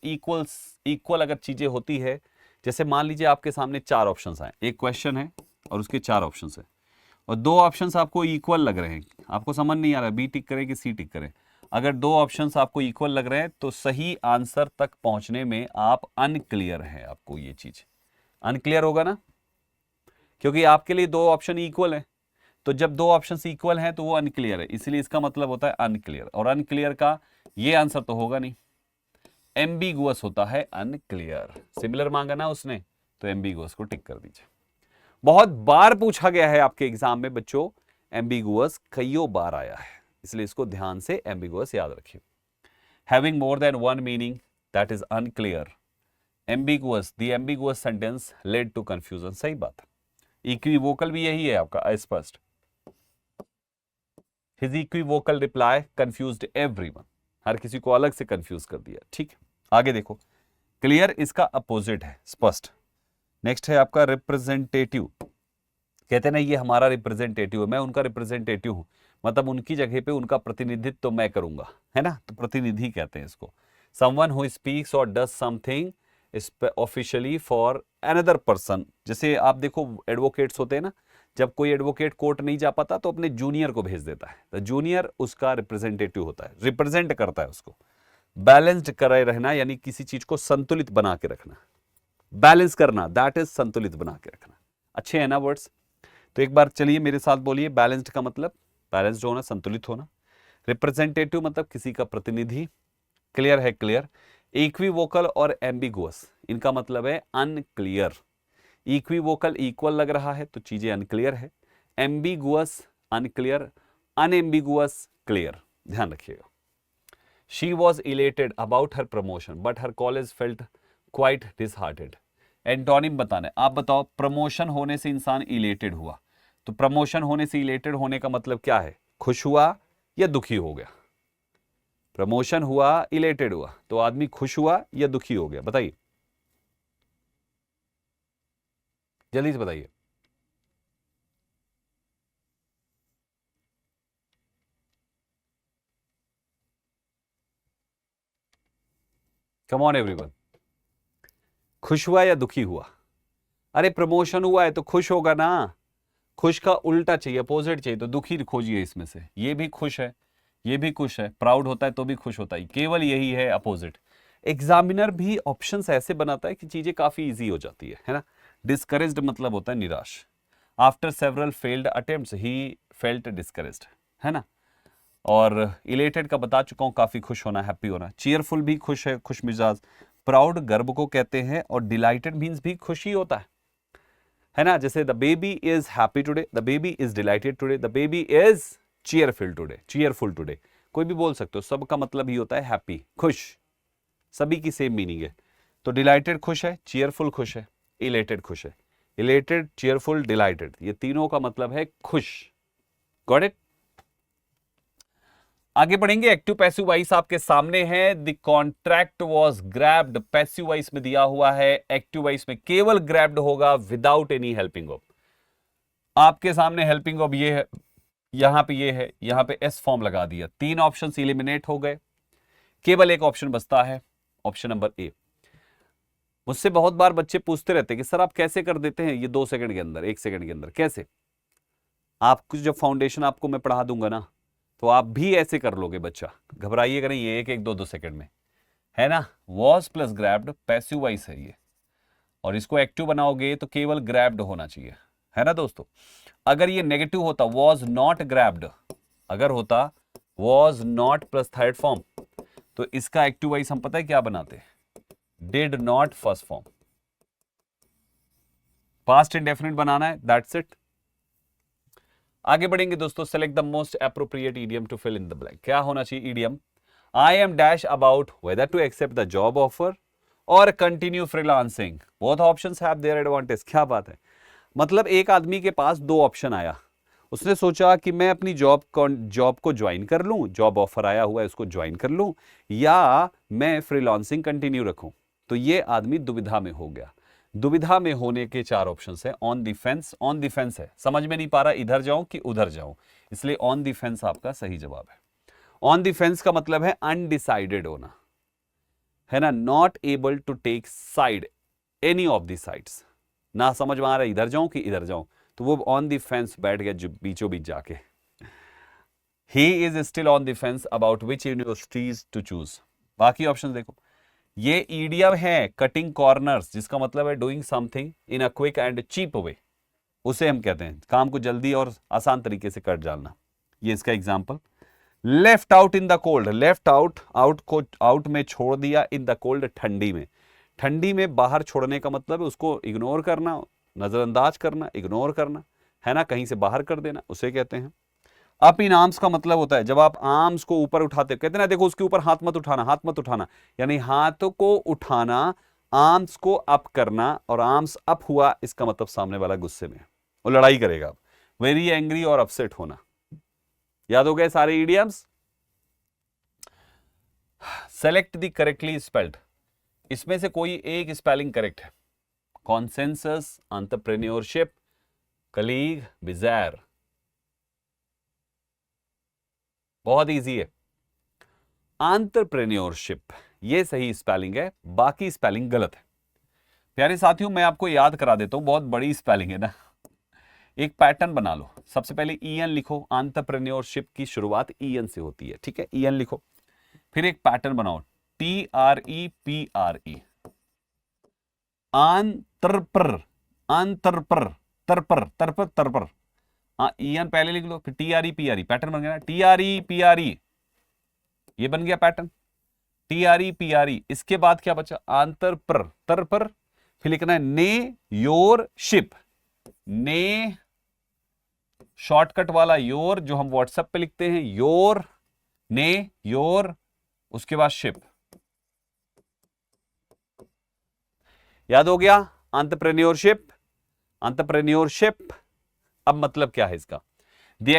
इक्वल अगर चीजें होती है, जैसे मान लीजिए आपके सामने 4 ऑप्शंस आए, एक क्वेश्चन है और उसके 4 ऑप्शंस है, और 2 ऑप्शंस आपको इक्वल लग रहे हैं, आपको समझ नहीं आ रहा बी टिक करें कि सी टिक करें। अगर 2 ऑप्शंस आपको इक्वल लग रहे हैं तो सही आंसर तक पहुंचने में आप अनक्लियर हैं, आपको ये चीज अनक्लियर होगा ना, क्योंकि आपके लिए 2 ऑप्शन इक्वल है, तो जब 2 ऑप्शंस इक्वल हैं तो वो अनक्लियर है, इसलिए इसका मतलब होता है अनक्लियर, और अनक्लियर का ये आंसर तो होगा नहीं, एम्बिगुअस होता है अनक्लियर। सिमिलर मांगा ना उसने, तो एम्बिगुअस को टिक कर दीजिए। बहुत बार पूछा गया है आपके एग्जाम में बच्चों, एम्बिगुअस कईयों बार आया है, इसलिए इसको ध्यान से एम्बिगुअस याद रखिए। Having more than one meaning that is unclear, ambiguous, the ambiguous sentence led to confusion, सही बात। इक्विवोकल भी यही है आपका, अस्पष्ट। His equivocal reply confused everyone, हर किसी को अलग से कंफ्यूज कर दिया, ठीक। आगे देखो, क्लियर इसका अपोजिट है स्पष्ट। नेक्स्ट है आपका रिप्रेजेंटेटिव, कहते हैं ना ये हमारा रिप्रेजेंटेटिव है, मैं उनका रिप्रेजेंटेटिव हूं, मतलब उनकी जगह पे उनका प्रतिनिधित्व तो मैं करूंगा, है ना, तो प्रतिनिधि कहते हैं इसको। समवन हु स्पीक्स और does something officially for another person, जैसे आप देखो एडवोकेट्स होते हैं ना, जब कोई एडवोकेट कोर्ट नहीं जा पाता तो अपने जूनियर को भेज देता है, तो जूनियर उसका रिप्रेजेंटेटिव होता है, रिप्रेजेंट करता है उसको। बैलेंस्ड करे रहना यानी किसी चीज को संतुलित बना के रखना, बैलेंस करना, दैट इज संतुलित बना के रखना। अच्छे हैं ना वर्ड्स? तो एक बार चलिए मेरे साथ बोलिए, बैलेंस्ड का मतलब बैलेंस्ड होना, संतुलित होना। रिप्रेजेंटेटिव मतलब किसी का प्रतिनिधि, क्लियर है, क्लियर। इक्विवोकल और एम्बिगुअस, इनका मतलब है अनक्लियर। इक्विवोकल इक्वल लग रहा है तो चीजें अनक्लियर है, एम्बिगुअस अनक्लियर, अनएम्बिगुअस क्लियर, ध्यान रखिएगा। She was elated about her promotion but her college felt quite disheartened. Antonym बताना है, आप बताओ, प्रमोशन होने से इंसान इलेटेड हुआ, तो प्रमोशन होने से इलेटेड होने का मतलब क्या है? खुश हुआ या दुखी हो गया? प्रमोशन हुआ, इलेटेड हुआ, तो आदमी खुश हुआ या दुखी हो गया? बताइए, जल्दी से बताइए। कम ऑन एवरीवन, खुश हुआ या दुखी हुआ? अरे प्रमोशन हुआ है तो खुश होगा ना, खुश का उल्टा चाहिए, अपोजिट चाहिए, तो दुखी खोजिए इसमें से। ये भी खुश है, ये भी खुश है, प्राउड होता है तो भी खुश होता है, केवल यही है अपोजिट। एग्जामिनर भी ऑप्शंस ऐसे बनाता है कि चीजें काफी इजी हो जाती है ना। डिस्करेज्ड मतलब होता है निराश। After several failed attempts he felt discouraged, है ना। और इलेटेड का बता चुका हूं, काफी खुश होना, हैप्पी होना। चीयरफुल भी खुश है, खुश मिजाज। प्राउड गर्व को कहते हैं, और डिलाइटेड मीन्स भी खुशी होता है ना। जैसे the baby is happy today, the baby is dilated today, the baby is cheerful today, cheerful today, कोई भी बोल सकते हो, सबका मतलब ही होता है हैप्पी, खुश, सभी की सेम मीनिंग है। तो डिलाइटेड खुश है, चीयरफुल खुश है, इलेटेड खुश है। इलेटेड, चीयरफुल, डिलाइटेड, ये तीनों का मतलब है खुश। Got it? आगे बढ़ेंगे। एक्टिव पैसिव वॉइस आपके सामने है। The contract was grabbed, passive voice में दिया हुआ है, एक्टिव वॉइस में केवल ग्रैब्ड होगा विदाउट एनी हेल्पिंग ऑफ। आपके सामने हेल्पिंग ऑफ ये है, यहां पे ये है, यहां पे एस फॉर्म लगा दिया, तीन ऑप्शन इलिमिनेट हो गए, केवल एक ऑप्शन बचता है, ऑप्शन नंबर ए। मुझसे बहुत बार बच्चे पूछते रहते हैं कि सर आप कैसे कर देते हैं ये 2 सेकंड के अंदर, 1 सेकंड के अंदर, कैसे? आपको जब फाउंडेशन आपको मैं पढ़ा दूंगा ना, तो आप भी ऐसे कर लोगे बच्चा, घबराइएगा नहीं, ये 1-1, 2-2 सेकंड में, है ना। Was plus grabbed passive voice है ये, और इसको एक्टिव बनाओगे तो केवल ग्रैब्ड होना चाहिए, है ना दोस्तों। अगर ये नेगेटिव होता, वॉज नॉट ग्रैब्ड, अगर होता was not plus third form, तो इसका एक्टिव वॉइस हम पता है क्या बनाते, did not first form. Past indefinite बनाना है, दैट्स इट। आगे बढ़ेंगे दोस्तों। Select the most appropriate idiom to fill in the blank. क्या होना चाहिए idiom? I am dash about whether to accept the job offer और continue freelancing, both options have their advantage. क्या बात है, मतलब एक आदमी के पास 2 ऑप्शन आया, उसने सोचा कि मैं अपनी जॉब को ज्वाइन कर लूं, जॉब ऑफर आया हुआ है उसको ज्वाइन कर लूं, या मैं फ्रीलांसिंग कंटिन्यू रखूं। तो ये आदमी दुविधा में हो गया। दुविधा में होने के 4 ऑप्शंस है। On the fence, on the fence है, समझ में नहीं पा रहा इधर जाऊं कि उधर जाऊं, इसलिए ऑन द फेंस आपका सही जवाब है। ऑन द फेंस का मतलब है अनडिसाइडेड होना, है ना, not able to take side any of the sides, ना समझ में आ रहा है इधर जाऊं कि इधर जाऊं, तो वो ऑन द फेंस बैठ गया बीचों बीच जाके। He is still on the fence about which universities to choose. बाकी ऑप्शन देखो, ये ईडियम है कटिंग कॉर्नर्स, जिसका मतलब है doing something in a quick and cheap way, उसे हम कहते हैं काम को जल्दी और आसान तरीके से कर डालना। ये इसका example. Left out in the cold, left out, out को आउट में छोड़ दिया, इन द कोल्ड ठंडी में। ठंडी में बाहर छोड़ने का मतलब है उसको इग्नोर करना, नजरअंदाज करना, इग्नोर करना, है ना, कहीं से बाहर कर देना, उसे कहते हैं। अप इन आर्म्स का मतलब होता है जब आप आर्म्स को ऊपर उठाते हो, कहते हैं ना देखो उसके ऊपर हाथ मत उठाना, हाथ मत उठाना, यानी हाथों को उठाना, आर्म्स को अप करना, और आर्म्स अप हुआ इसका मतलब सामने वाला गुस्से में, वो लड़ाई करेगा। वेरी एंग्री और अपसेट होना। याद हो गए सारे idioms? Select the correctly spelled, इसमें से कोई एक स्पेलिंग करेक्ट है। कॉन्सेंसस, एंटरप्रेन्योरशिप, कलीग, बिजार, बहुत इजी है। एंटरप्रेन्योरशिप ये सही स्पेलिंग है, बाकी स्पेलिंग गलत है। प्यारे साथियों मैं आपको याद करा देता हूं, बहुत बड़ी स्पेलिंग है ना। एक पैटर्न बना लो, सबसे पहले ईएन लिखो, एंटरप्रेन्योरशिप की शुरुआत ईएन से होती है, ठीक है, ईएन लिखो। फिर एक पैटर्न बनाओ, TREPRE, आंतरपर, आंतरपर, तरपर, तरपर, तरपर, ईएन पहले लिख लो, फिर TREPRE, पैटर्न बन गया ना, TREPRE, ये बन गया पैटर्न, TREPRE। इसके बाद क्या बचा? आंतरपर, तरपर, फिर लिखना है ने योर शिप, ने शॉर्टकट वाला योर जो हम व्हाट्सएप पे लिखते हैं, योर, ने योर, उसके बाद शिप। याद हो गया? Entrepreneurship, entrepreneurship. अब मतलब क्या है इसका? the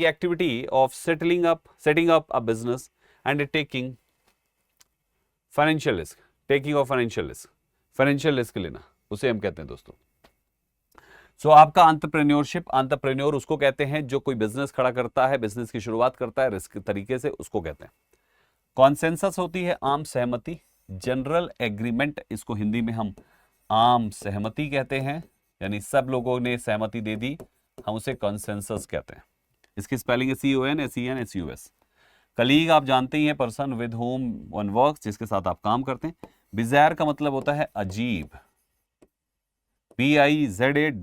activity of setting up a business and taking financial risk, taking of financial risk लेना, उसे हम कहते हैं दोस्तों। सो आपका एंटरप्रेन्योरशिप, एंटरप्रेन्योर उसको कहते हैं जो कोई बिजनेस खड़ा करता है, बिजनेस की शुरुआत करता है रिस्क तरीके से, उसको कहते हैं। कॉन्सेंसस होती है आम सहमति, जनरल एग्रीमेंट, इसको हिंदी में हम आम सहमति कहते हैं, यानी सब लोगों ने सहमति दे दी, हम उसे कंसेंसस कहते हैं। इसकी स्पेलिंग है CONSENSUS। कलीग आप जानते ही हैं, person with home one works, जिसके साथ आप काम करते हैं। बिज़ार का मतलब होता है अजीब, BIZARRE,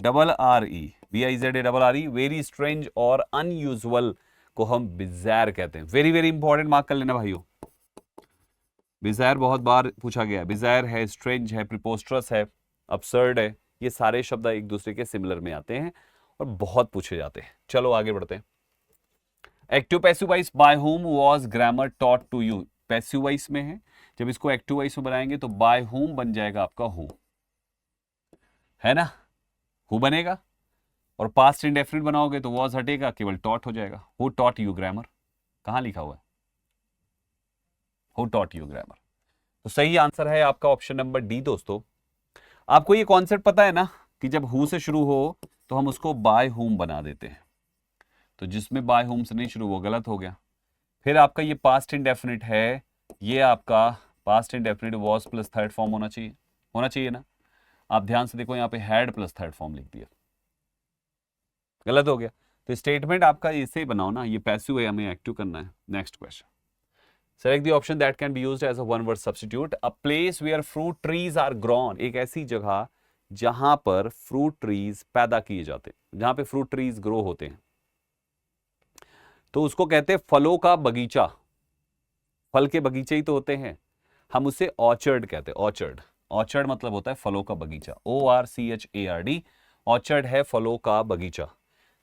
वेरी स्ट्रेंज और अनयूजुअल को हम बिज़ार कहते हैं। वेरी वेरी इंपॉर्टेंट, मार्क कर लेना भाइयों। बिज़ार बहुत बार पूछा गया, बिज़ार है, स्ट्रेंज है, प्रिपोस्ट्रस है, absurd है, ये सारे शब्द एक दूसरे के सिमिलर में आते हैं और बहुत पूछे जाते हैं। चलो आगे बढ़ते हैं। Active passive voice, by whom was grammar taught to you, passive voice में है, जब इसको एक्टिव वॉइस में बनाएंगे तो बाय हुम बन जाएगा आपका हु, है ना, हु बनेगा, और पास्ट इंडेफिनिट बनाओगे तो वाज हटेगा, केवल टॉट हो जाएगा। हु टॉट यू ग्रामर, कहां लिखा हुआ है, हु टॉट यू ग्रामर। तो सही आंसर है आपका ऑप्शन नंबर डी। दोस्तों आपको ये कॉन्सेप्ट पता है ना कि जब हु से शुरू हो तो हम उसको बाय हुम बना देते हैं, तो जिसमें बाय हुम से नहीं शुरू वो गलत हो गया। फिर आपका ये पास्ट इंडेफिनिट है, ये आपका past indefinite was plus third form होना चाहिए ना। आप ध्यान से देखो, यहाँ पे हैड प्लस थर्ड फॉर्म लिख दिया, गलत हो गया। तो स्टेटमेंट आपका इसे बनाओ ना, ये पैसिव है, हमें एक्टिव करना है। Next question, select the option that can be used as a one word substitute. A place where fruit trees are grown, एक ऐसी जगह जहां पर फ्रूट ट्रीज पैदा किए जाते हैं, जहां पे फ्रूट ट्रीज ग्रो होते हैं, तो उसको कहते हैं फलों का बगीचा। फल के बगीचे ही तो होते हैं, हम उसे ऑर्चर्ड कहते हैं। ऑर्चर्ड, ऑर्चर्ड मतलब होता है फलों का बगीचा, ORCHARD, ऑर्चर्ड है फलों का बगीचा।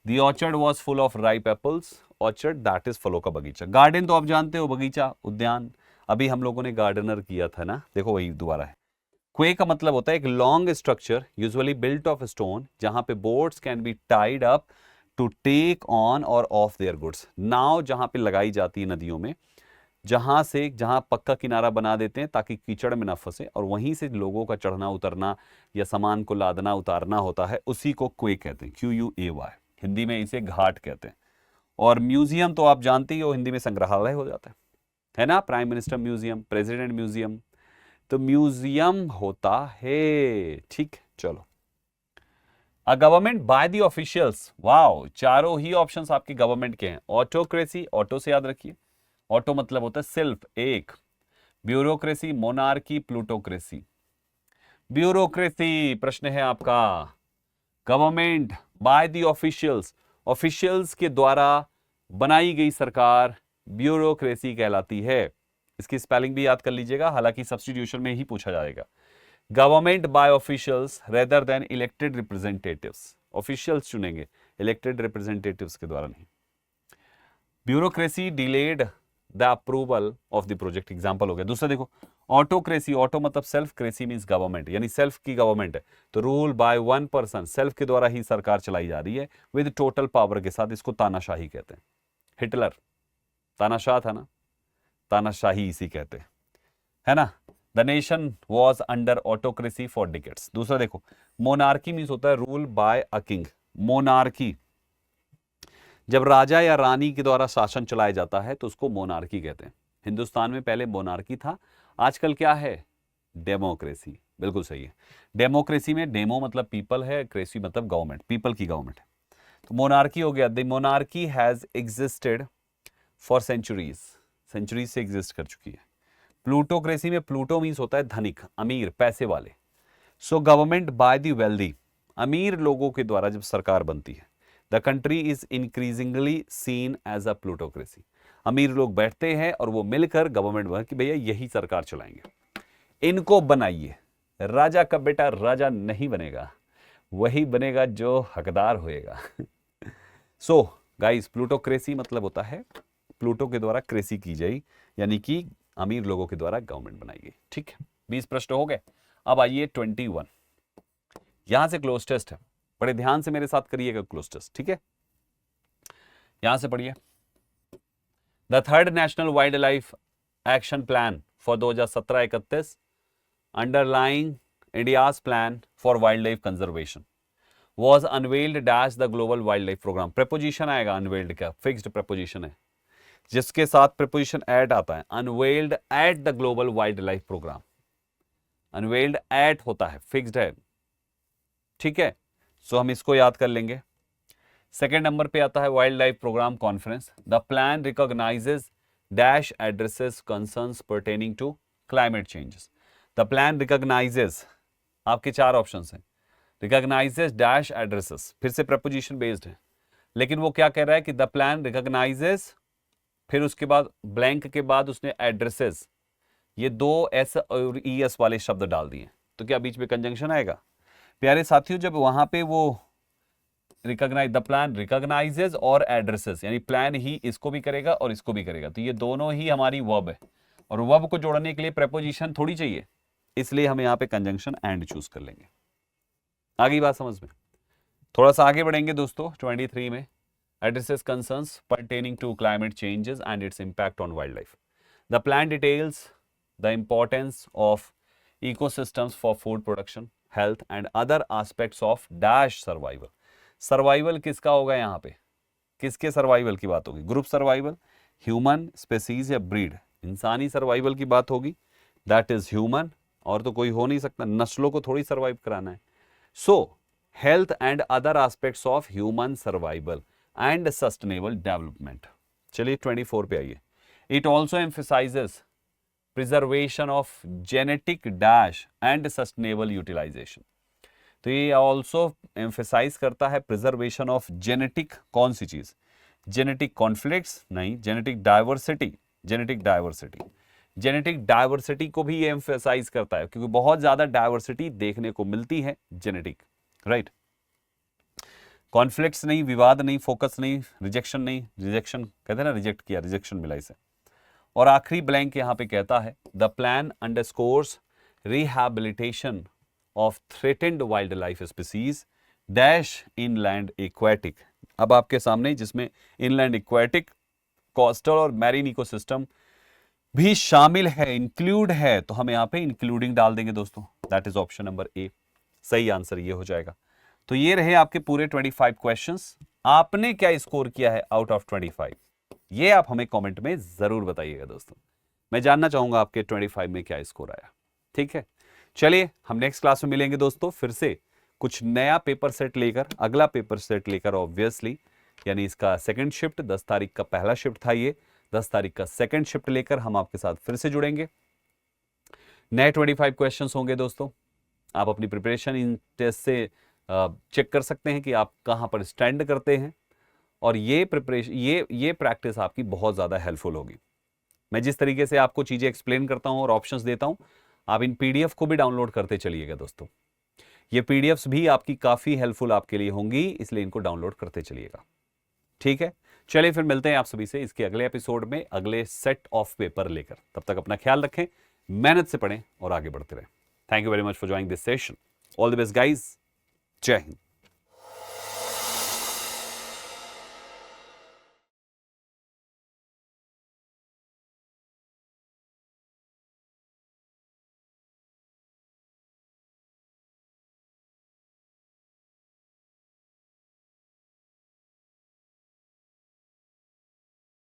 The orchard was full of ripe apples, orchard that is फलों का बगीचा। गार्डन तो आप जानते हो, बगीचा, उद्यान, अभी हम लोगों ने गार्डनर किया था ना, देखो वही दोबारा है। क्वे का मतलब होता है एक long structure usually built of stone, जहां पे boats can be tied up to take on और ऑफ देयर गुड्स। नाव जहां पे लगाई जाती है नदियों में, जहां पक्का किनारा बना देते हैं ताकि कीचड़ में ना फंसे, और वहीं से लोगों का चढ़ना उतरना या सामान को लादना उतारना होता है, उसी को क्वे कहते हैं, QUAY। हिंदी में इसे घाट कहते हैं। और म्यूजियम तो आप जानते ही हो, हिंदी में संग्रहालय हो जाता है ना, prime minister museum, president museum, तो म्यूजियम होता है। ठीक, चलो। A government by the officials, wow, चारों ही ऑप्शंस आपके गवर्नमेंट के हैं। ऑटोक्रेसी, ऑटो से याद रखिए, ऑटो मतलब होता है सिर्फ एक। Bureaucracy, monarchy, plutocracy. ब्यूरोक्रेसी प्रश्न है आपका, government by the officials, officials के द्वारा बनाई गई सरकार ब्यूरोक्रेसी कहलाती है। इसकी स्पेलिंग भी याद कर लीजिएगा, हालांकि सब्स्टिट्यूशन में ही पूछा जाएगा। Government by officials rather than elected representatives, officials चुनेंगे, इलेक्टेड रिप्रेजेंटेटिव्स के द्वारा नहीं। Bureaucracy delayed the approval of the project, example हो गया। दूसरा देखो, ऑटोक्रेसी, ऑटो मतलब सेल्फ, क्रेसी मींस गवर्नमेंट, यानी सेल्फ की गवर्नमेंट है, तो rule by one person, self के द्वारा ही सरकार चलाई जा रही है विद टोटल पावर के साथ, इसको तानाशाही कहते हैं। हिटलर तानाशाह था ना, तानाशाही इसी कहते हैं, है ना। The nation was under autocracy for decades. दूसरा देखो, मोनार्की मींस होता है rule by a king. Monarchy जब राजा या रानी के द्वारा शासन चलाया जाता है तो उसको मोनार्की कहते हैं। हिंदुस्तान में पहले मोनार्की था, आजकल क्या है, डेमोक्रेसी। बिल्कुल सही है, डेमोक्रेसी में डेमो मतलब पीपल है, क्रेसी मतलब गवर्नमेंट, पीपल की गवर्नमेंट है, तो मोनार्की हो गया। The monarchy has existed for centuries, centuries से एग्जिस्ट कर चुकी है। प्लूटोक्रेसी में प्लूटो मीन्स होता है धनिक, अमीर, पैसे वाले। So government by the wealthy, अमीर लोगों के द्वारा जब सरकार बनती है। The country is increasingly seen as a plutocracy, अमीर लोग बैठते हैं और वो मिलकर गवर्नमेंट बना कि भैया यही सरकार चलाएंगे, इनको बनाइए। राजा का बेटा राजा नहीं बनेगा, वही बनेगा जो हकदार होएगा। सो गाइस, प्लूटोक्रेसी मतलब होता है प्लूटो के द्वारा क्रेसी की जाए, यानी कि अमीर लोगों के द्वारा गवर्नमेंट बनाई गई। ठीक है, 20 प्रश्न हो गए। अब आइए 21, यहां से क्लोज टेस्ट है, बड़े ध्यान से मेरे साथ करिएगा क्लोज टेस्ट, ठीक है। यहां से पढ़िए, the third national wildlife action plan for 2017-31 underlining India's plan for wildlife conservation was unveiled dash the global wildlife program. Preposition आएगा, अनवेल्ड का फिक्स्ड प्रेपोजिशन है, जिसके साथ प्रेपोजिशन एट आता है, unveiled at the global wildlife program. Unveiled at होता है, fixed है, ठीक है। सो हम इसको याद कर लेंगे। सेकेंड नंबर पे आता है wildlife program conference. The plan recognises dash addresses concerns pertaining to climate changes. The plan recognises, आपके चार ऑप्शन हैं। रिकॉग्नाइजेस डैश एड्रेसेस, फिर से प्रपोजिशन बेस्ड है, लेकिन वो क्या कह रहा है कि द प्लान रिकॉग्नाइजेस, फिर उसके बाद ब्लैंक के बाद उसने एड्रेसेस, ये दो एस और ई एस वाले शब्द डाल दिए, तो क्या बीच में कंजंक्शन आएगा? प्यारे साथियों, जब वहां पे वो रिकॉग्नाइज, द प्लान रिकॉग्नाइजेस और एड्रेसेस, यानी प्लान ही इसको भी करेगा और इसको भी करेगा, तो ये दोनों ही हमारी वर्ब है, और वर्ब को जोड़ने के लिए प्रेपोजिशन थोड़ी चाहिए, इसलिए हम यहाँ पे कंजंक्शन एंड चूज कर लेंगे। आगे बात समझ में? थोड़ा सा आगे बढ़ेंगे दोस्तों 23 में। Addresses concerns pertaining to climate changes and its impact on wildlife. The plan details the importance of ecosystems for food production, health and other aspects of dash survival. Survival किसका होगा यहाँ पे? किसके सर्वाइवल की बात होगी? Group survival, human, species or breed? इंसानी survival की बात होगी, दैट इज ह्यूमन, और तो कोई हो नहीं सकता, नस्लों को थोड़ी सर्वाइव कराना है। So health and other aspects of human survival and sustainable development. चलिए 24 पे आइए। It also emphasises preservation of genetic dash and sustainable utilisation. तो ये ऑल्सो एम्फेसाइज करता है प्रिजर्वेशन ऑफ जेनेटिक, कौन सी चीज? जेनेटिक कॉन्फ्लिक्ट्स नहीं, genetic diversity, genetic diversity, genetic diversity को भी ये एम्फेसाइज करता है, क्योंकि बहुत ज्यादा डाइवर्सिटी देखने को मिलती है जेनेटिक, राइट। कॉन्फ्लिक्ट्स नहीं, विवाद नहीं, फोकस नहीं, रिजेक्शन नहीं, रिजेक्शन कहते हैं ना, रिजेक्ट किया, रिजेक्शन मिला इसे। और आखिरी ब्लैंक यहां पे कहता है the plan underscores rehabilitation of threatened wild life species dash inland aquatic. अब आपके सामने जिसमें इनलैंड एक्वेटिक, कोस्टल और मैरीन इकोसिस्टम भी शामिल है, इंक्लूड है, तो हम यहां पे इंक्लूडिंग डाल देंगे दोस्तों, that is option number A. सही आंसर ये हो जाएगा। तो ये रहे आपके पूरे 25 क्वेश्चंस। आपने क्या स्कोर किया है आउट ऑफ 25, ये आप हमें कमेंट में जरूर बताइएगा दोस्तों। मैं जानना चाहूंगा आपके 25 में क्या स्कोर आया, ठीक है। चलिए हम नेक्स्ट क्लास में मिलेंगे दोस्तों, फिर से कुछ नया पेपर सेट लेकर, अगला पेपर सेट लेकर ऑब्वियसली, यानी इसका सेकंड शिफ्ट, 10 तारीख का पहला शिफ्ट था ये, 10 तारीख का सेकंड शिफ्ट लेकर हम आपके साथ फिर से जुड़ेंगे। नए 25 क्वेश्चंस होंगे दोस्तों। आप अपनी प्रिपरेशन इन टेस्ट से चेक कर सकते हैं कि आप कहां पर स्टैंड करते हैं, और ये प्रिपरेशन, ये प्रैक्टिस आपकी बहुत ज्यादा हेल्पफुल होगी। मैं जिस तरीके से आपको चीजें एक्सप्लेन करता हूं और ऑप्शंस देता हूं, आप इन पीडीएफ को भी डाउनलोड करते चलिएगा दोस्तों। ये पीडीएफ्स भी आपकी काफी हेल्पफुल आपके लिए होंगी, इसलिए इनको डाउनलोड करते चलिएगा, ठीक है। चलिए फिर मिलते हैं आप सभी से इसके अगले एपिसोड में, अगले सेट ऑफ पेपर लेकर। तब तक अपना ख्याल रखें, मेहनत से पढ़ें और आगे बढ़ते रहें। Thank you very much for joining this session. All the best guys, जय हिंद।